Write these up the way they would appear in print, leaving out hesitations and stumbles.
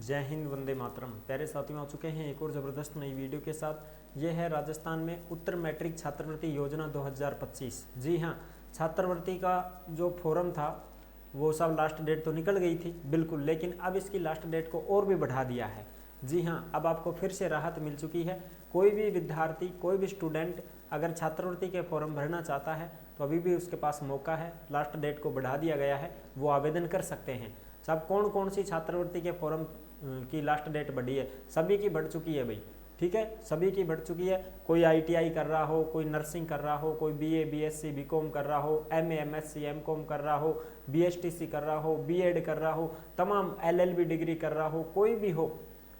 जय हिंद, वंदे मातरम। प्यारे साथियों, आ चुके हैं एक और ज़बरदस्त नई वीडियो के साथ। ये है राजस्थान में उत्तर मैट्रिक छात्रवृत्ति योजना 2025। जी हाँ, छात्रवृत्ति का जो फॉर्म था वो सब लास्ट डेट तो निकल गई थी बिल्कुल, लेकिन अब इसकी लास्ट डेट को और भी बढ़ा दिया है। जी हाँ, अब आपको फिर से राहत मिल चुकी है। कोई भी विद्यार्थी, कोई भी स्टूडेंट अगर छात्रवृत्ति के फॉर्म भरना चाहता है तो अभी भी उसके पास मौका है। लास्ट डेट को बढ़ा दिया गया है, वो आवेदन कर सकते हैं। सब कौन कौन सी छात्रवृत्ति के फॉर्म की लास्ट डेट बढ़ी है? सभी की बढ़ चुकी है भाई, ठीक है, सभी की बढ़ चुकी है। कोई ITI कर रहा हो, कोई नर्सिंग कर रहा हो, कोई BA BSc BCom कर रहा हो, MA MSc MCom कर रहा हो, BSTC कर रहा हो, B.Ed कर रहा हो, तमाम LLB डिग्री कर रहा हो, कोई भी हो,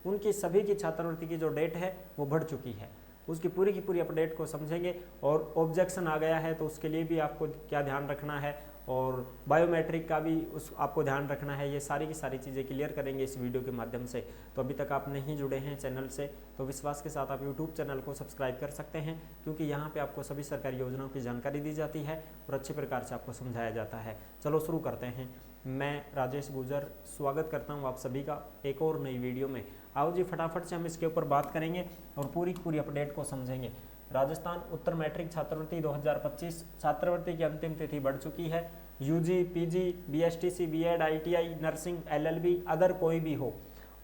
उनकी सभी की छात्रवृत्ति की जो डेट है वो बढ़ चुकी है। उसकी पूरी की पूरी अपडेट को समझेंगे। और ऑब्जेक्शन आ गया है तो उसके लिए भी आपको क्या ध्यान रखना है, और बायोमेट्रिक का भी उस आपको ध्यान रखना है। ये सारी की सारी चीज़ें क्लियर करेंगे इस वीडियो के माध्यम से। तो अभी तक आप नहीं जुड़े हैं चैनल से तो विश्वास के साथ आप यूट्यूब चैनल को सब्सक्राइब कर सकते हैं, क्योंकि यहाँ पे आपको सभी सरकारी योजनाओं की जानकारी दी जाती है और अच्छे प्रकार से आपको समझाया जाता है। चलो शुरू करते हैं। मैं राजेश गुजर स्वागत करता हूँ आप सभी का एक और नई वीडियो में। आओ जी, फटाफट से हम इसके ऊपर बात करेंगे और पूरी पूरी अपडेट को समझेंगे। राजस्थान उत्तर मैट्रिक छात्रवृत्ति 2025 छात्रवृत्ति की अंतिम तिथि बढ़ चुकी है। UG PG BSTC B.Ed ITI nursing LLB other कोई भी हो,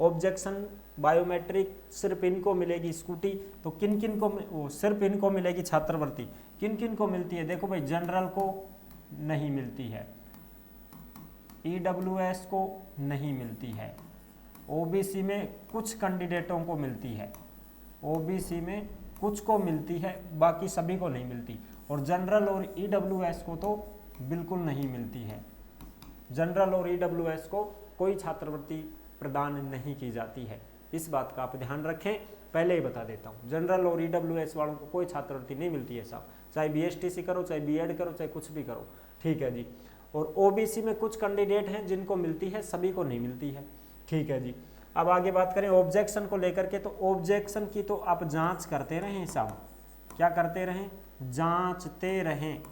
ऑब्जेक्शन बायोमेट्रिक सिर्फ इनको मिलेगी स्कूटी। तो किन किन को सिर्फ इनको मिलेगी छात्रवृत्ति? किन किन को मिलती है? देखो भाई, जनरल को नहीं मिलती है, EWS को नहीं मिलती है, OBC में कुछ कैंडिडेटों को मिलती है, OBC में कुछ को मिलती है, बाकी सभी को नहीं मिलती। और जनरल और EWS को तो बिल्कुल नहीं मिलती है। जनरल और EWS को कोई छात्रवृत्ति प्रदान नहीं की जाती है। इस बात का आप ध्यान रखें, पहले ही बता देता हूँ। जनरल और EWS वालों को कोई छात्रवृत्ति नहीं मिलती है साहब, चाहे BSTC करो, चाहे B.Ed करो, चाहे कुछ भी करो, ठीक है जी। और OBC में कुछ कैंडिडेट हैं जिनको मिलती है, सभी को नहीं मिलती है, ठीक है जी। अब आगे बात करें ऑब्जेक्शन को लेकर के, तो ऑब्जेक्शन की तो आप जांच करते रहें साहब। क्या करते रहें? जांचते रहें,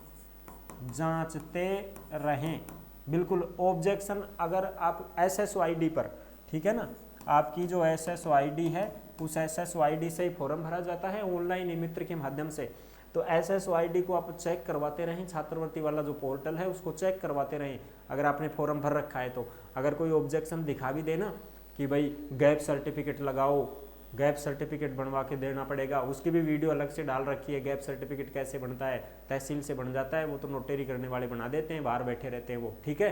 जांचते रहें बिल्कुल। ऑब्जेक्शन अगर आप SSO ID पर, ठीक है ना, आपकी जो SSO ID है उस SSO ID से ही फॉर्म भरा जाता है ऑनलाइन ई-मित्र के माध्यम से। तो SSO ID को आप चेक करवाते रहें, छात्रवृत्ति वाला जो पोर्टल है उसको चेक करवाते रहें। अगर आपने फॉर्म भर रखा है तो अगर कोई ऑब्जेक्शन दिखा भी देना कि भाई गैप सर्टिफिकेट लगाओ, गैप सर्टिफिकेट बनवा के देना पड़ेगा, उसकी भी वीडियो अलग से डाल रखी है। गैप सर्टिफिकेट कैसे बनता है? तहसील से बन जाता है, वो तो नोटरी करने वाले बना देते हैं, बाहर बैठे रहते हैं वो, ठीक है।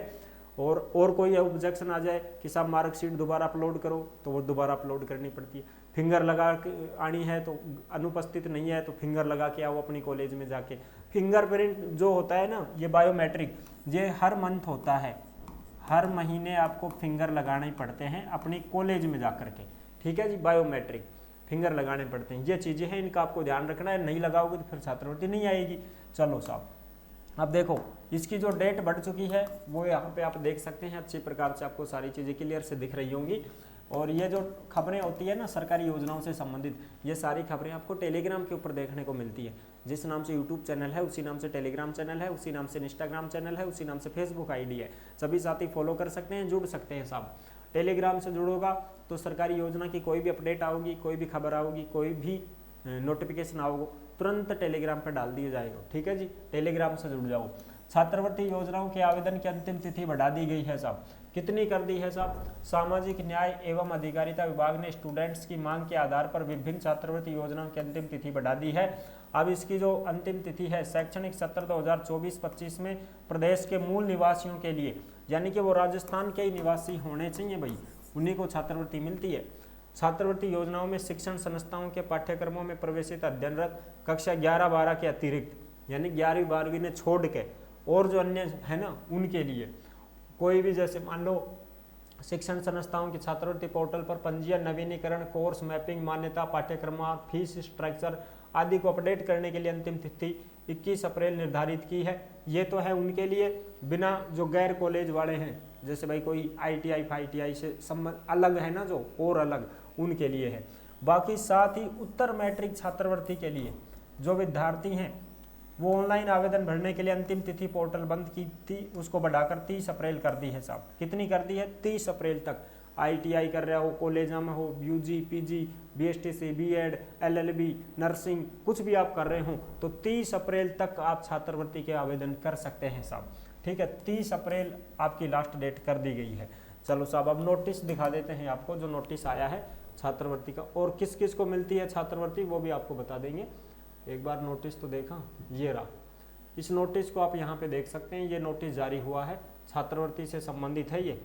और कोई ऑब्जेक्शन आ जाए कि साहब मार्कशीट दोबारा अपलोड करो, तो वो दोबारा अपलोड करनी पड़ती है। फिंगर लगा के आनी है तो अनुपस्थित नहीं है तो फिंगर लगा के आओ अपनी कॉलेज में जाके। फिंगरप्रिंट जो होता है ना, ये बायोमेट्रिक, ये हर मंथ होता है, हर महीने आपको फिंगर लगाने पड़ते हैं अपनी कॉलेज में जाकर के, ठीक है जी। बायोमेट्रिक फिंगर लगाने पड़ते हैं, ये चीज़ें हैं, इनका आपको ध्यान रखना है। नहीं लगाओगे तो फिर छात्रवृत्ति नहीं आएगी। चलो साहब, अब देखो इसकी जो डेट बढ़ चुकी है वो यहाँ पे आप देख सकते हैं, अच्छी प्रकार से आपको सारी चीज़ें क्लियर से दिख रही होंगी। और ये जो खबरें होती है ना सरकारी योजनाओं से संबंधित, ये सारी खबरें आपको टेलीग्राम के ऊपर देखने को मिलती है। जिस नाम से यूट्यूब चैनल है उसी नाम से टेलीग्राम चैनल है, उसी नाम से इंस्टाग्राम चैनल है, उसी नाम से फेसबुक ID है। सभी साथी फॉलो कर सकते हैं, जुड़ सकते हैं साहब। टेलीग्राम से जुड़ोगा तो सरकारी योजना की कोई भी अपडेट आओगी, कोई भी खबर आओगी, कोई भी नोटिफिकेशन आओगे, तुरंत टेलीग्राम पर डाल दिया जाएगा, ठीक है जी। टेलीग्राम से जुड़ जाओ। छात्रवृत्ति योजनाओं के आवेदन की अंतिम तिथि बढ़ा दी गई है साहब। कितनी कर दी है साहब? सामाजिक न्याय एवं अधिकारिता विभाग ने स्टूडेंट्स की मांग के आधार पर विभिन्न छात्रवृत्ति योजनाओं की अंतिम तिथि बढ़ा दी है। अब इसकी जो अंतिम तिथि है शैक्षणिक सत्र 2024-25 में प्रदेश के मूल निवासियों के लिए, यानी कि वो राजस्थान के ही निवासी होने चाहिए भाई, उन्हीं को छात्रवृत्ति मिलती है। छात्रवृत्ति योजनाओं में शिक्षण संस्थाओं के पाठ्यक्रमों में प्रवेशित अध्ययनरत कक्षा 11-12 के अतिरिक्त, यानी 11वीं 12वीं ने छोड़ के और जो अन्य है ना उनके लिए, कोई भी जैसे मान लो शिक्षण संस्थाओं की छात्रवृत्ति पोर्टल पर पंजीयन, नवीनीकरण, कोर्स मैपिंग, मान्यता, पाठ्यक्रम, फीस स्ट्रक्चर आदि को अपडेट करने के लिए अंतिम तिथि 21 अप्रैल निर्धारित की है। ये तो है उनके लिए, बिना जो गैर कॉलेज वाले हैं, जैसे भाई कोई ITI FITI से संबंध अलग है ना, जो और अलग, उनके लिए है। बाकी साथ ही उत्तर मैट्रिक छात्रवृत्ति के लिए जो विद्यार्थी हैं वो ऑनलाइन आवेदन भरने के लिए अंतिम तिथि पोर्टल बंद की थी, उसको बढ़ाकर 30 अप्रैल कर दी है साहब। कितनी कर दी है? 30 अप्रैल तक ITI कर रहा हो, कॉलेजा में हो, UG, PG, BSTC, B.Ed, LLB, nursing, कुछ भी आप कर रहे हो तो 30 अप्रैल तक आप छात्रवृत्ति के आवेदन कर सकते हैं साहब। ठीक है, 30 अप्रैल आपकी लास्ट डेट कर दी गई है। चलो साहब अब नोटिस दिखा देते हैं आपको, जो नोटिस आया है छात्रवृत्ति का, और किस किस को मिलती है छात्रवृत्ति वो भी आपको बता देंगे। एक बार नोटिस तो देखा, ये रहा, इस नोटिस को आप यहाँ पे देख सकते हैं। ये नोटिस जारी हुआ है, छात्रवृत्ति से संबंधित है ये।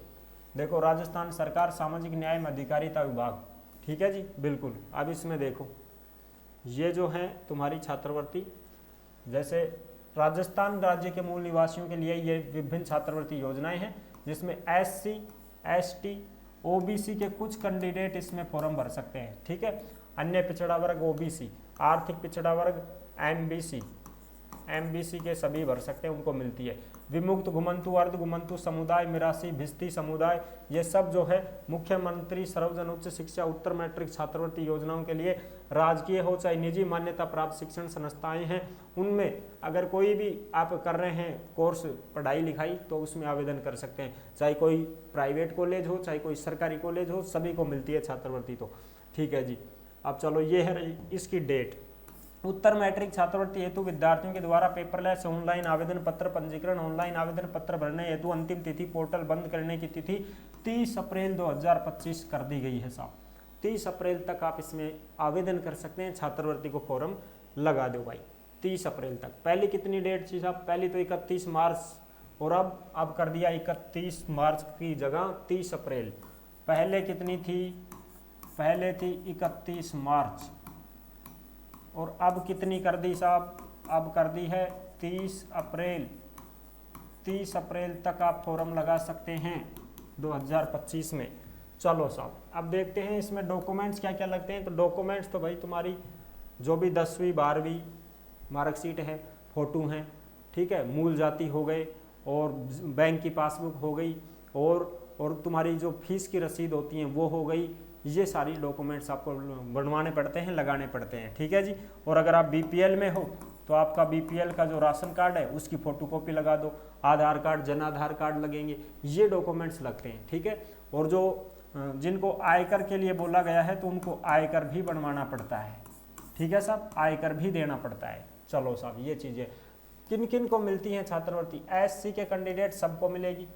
देखो, राजस्थान सरकार सामाजिक न्याय एवं अधिकारिता विभाग, ठीक है जी, बिल्कुल। अब इसमें देखो, ये जो है तुम्हारी छात्रवृत्ति, जैसे राजस्थान राज्य के मूल निवासियों के लिए ये विभिन्न छात्रवृत्ति योजनाएं हैं, जिसमें SC, ST, OBC के कुछ कैंडिडेट इसमें फॉर्म भर सकते हैं। ठीक है, अन्य पिछड़ा वर्ग OBC, आर्थिक पिछड़ा वर्ग MBC के सभी भर सकते हैं, उनको मिलती है। विमुक्त, घुमंतु, अर्ध घुमंतु समुदाय, मिरासी, भिस्ती समुदाय, ये सब जो है मुख्यमंत्री सर्वजन उच्च शिक्षा उत्तर मैट्रिक छात्रवृत्ति योजनाओं के लिए राजकीय हो चाहे निजी मान्यता प्राप्त शिक्षण संस्थाएं हैं, उनमें अगर कोई भी आप कर रहे हैं कोर्स पढ़ाई लिखाई तो उसमें आवेदन कर सकते हैं, चाहे कोई प्राइवेट कॉलेज हो चाहे कोई सरकारी कॉलेज हो, सभी को मिलती है छात्रवृत्ति। तो ठीक है जी, अब चलो ये है इसकी डेट। उत्तर मैट्रिक छात्रवृत्ति हेतु विद्यार्थियों के द्वारा पेपरलेस ऑनलाइन आवेदन पत्र पंजीकरण, ऑनलाइन आवेदन पत्र भरने हेतु अंतिम तिथि, पोर्टल बंद करने की तिथि 30 अप्रैल 2025 कर दी गई है साहब। 30 अप्रैल तक आप इसमें आवेदन कर सकते हैं, छात्रवृत्ति को फॉर्म लगा दो भाई 30 अप्रैल तक। पहले कितनी डेट थी साहब? पहले तो 31 मार्च, और अब कर दिया 31 मार्च की जगह 30 अप्रैल। पहले कितनी थी? पहले थी 31 मार्च, और अब कितनी कर दी साहब? अब कर दी है 30 अप्रैल। 30 अप्रैल तक आप फॉर्म लगा सकते हैं 2025 में। चलो साहब अब देखते हैं इसमें डॉक्यूमेंट्स क्या क्या लगते हैं। तो डॉक्यूमेंट्स तो भाई तुम्हारी जो भी 10वीं 12वीं मार्कशीट है, फोटो हैं, ठीक है, मूल जाति हो गए, और बैंक की पासबुक हो गई, और तुम्हारी जो फीस की रसीद होती हैं वो हो गई। ये सारी डॉक्यूमेंट्स आपको बनवाने पड़ते हैं, लगाने पड़ते हैं, ठीक है जी। और अगर आप BPL में हो तो आपका BPL का जो राशन कार्ड है उसकी फोटोकॉपी लगा दो, आधार कार्ड, जन आधार कार्ड लगेंगे, ये डॉक्यूमेंट्स लगते हैं, ठीक है। और जो जिनको आयकर के लिए बोला गया है तो उनको आयकर भी बनवाना पड़ता है, ठीक है साहब, आयकर भी देना पड़ता है। चलो साहब ये चीज़ें किन किन को मिलती हैं छात्रवृत्ति? SC के कैंडिडेट सबको मिलेगी,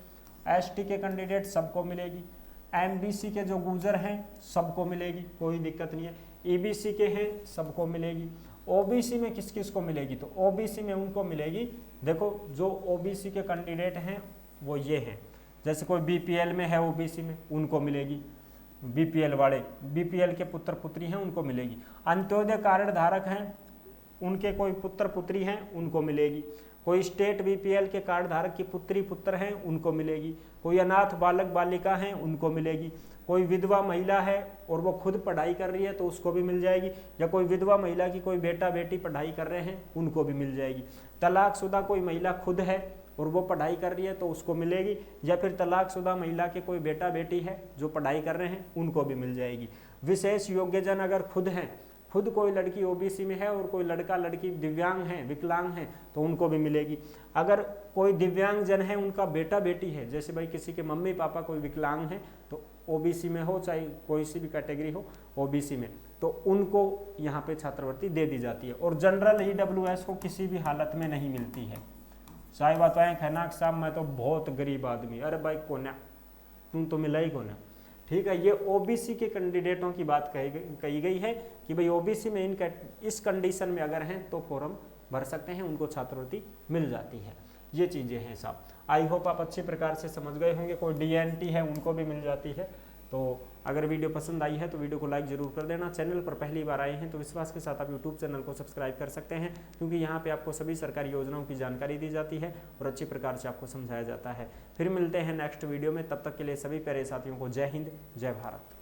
ST के कैंडिडेट सबको मिलेगी, MBC के जो गुजर हैं सबको मिलेगी, कोई दिक्कत नहीं है, EBC के हैं सबको मिलेगी। OBC में किस किस को मिलेगी? तो OBC में उनको मिलेगी, देखो जो OBC के कैंडिडेट हैं वो ये हैं, जैसे कोई BPL में है OBC में उनको मिलेगी, BPL वाले, BPL के पुत्र पुत्री हैं उनको मिलेगी। अंत्योदय कार्ड धारक हैं उनके कोई पुत्र पुत्री हैं उनको मिलेगी। कोई स्टेट BPL के कार्ड धारक की पुत्री पुत्र हैं उनको मिलेगी। कोई अनाथ बालक बालिका हैं उनको मिलेगी। कोई विधवा महिला है और वो खुद पढ़ाई कर रही है तो उसको भी मिल जाएगी, या कोई विधवा महिला की कोई बेटा बेटी पढ़ाई कर रहे हैं उनको भी मिल जाएगी। तलाकशुदा कोई महिला खुद है और वो पढ़ाई कर रही है तो उसको मिलेगी, या फिर तलाकशुदा महिला के कोई बेटा बेटी है जो पढ़ाई कर रहे हैं उनको भी मिल जाएगी। विशेष योग्यजन अगर खुद हैं, खुद कोई लड़की OBC में है और कोई लड़का लड़की दिव्यांग हैं, विकलांग हैं, तो उनको भी मिलेगी। अगर कोई दिव्यांग जन है, उनका बेटा बेटी है, जैसे भाई किसी के मम्मी पापा कोई विकलांग हैं तो OBC में हो चाहे कोई सी भी कैटेगरी हो OBC में, तो उनको यहाँ पे छात्रवृत्ति दे दी जाती है। और जनरल EWS को किसी भी हालत में नहीं मिलती है। चाहे बताएं खैनाक साहब मैं तो बहुत गरीब आदमी, अरे भाई कोना तुम तो मिला ही कोना, ठीक है। ये OBC के कैंडिडेटों की बात कही गई है कि भाई OBC में इस कंडीशन में अगर हैं तो फॉर्म भर सकते हैं, उनको छात्रवृत्ति मिल जाती है। ये चीज़ें हैं साहब। आई होप आप अच्छे प्रकार से समझ गए होंगे। कोई DNT है उनको भी मिल जाती है। तो अगर वीडियो पसंद आई है तो वीडियो को लाइक जरूर कर देना। चैनल पर पहली बार आए हैं तो विश्वास के साथ आप यूट्यूब चैनल को सब्सक्राइब कर सकते हैं, क्योंकि यहाँ पे आपको सभी सरकारी योजनाओं की जानकारी दी जाती है और अच्छी प्रकार से आपको समझाया जाता है। फिर मिलते हैं नेक्स्ट वीडियो में, तब तक के लिए सभी प्यारे साथियों को जय हिंद, जय भारत।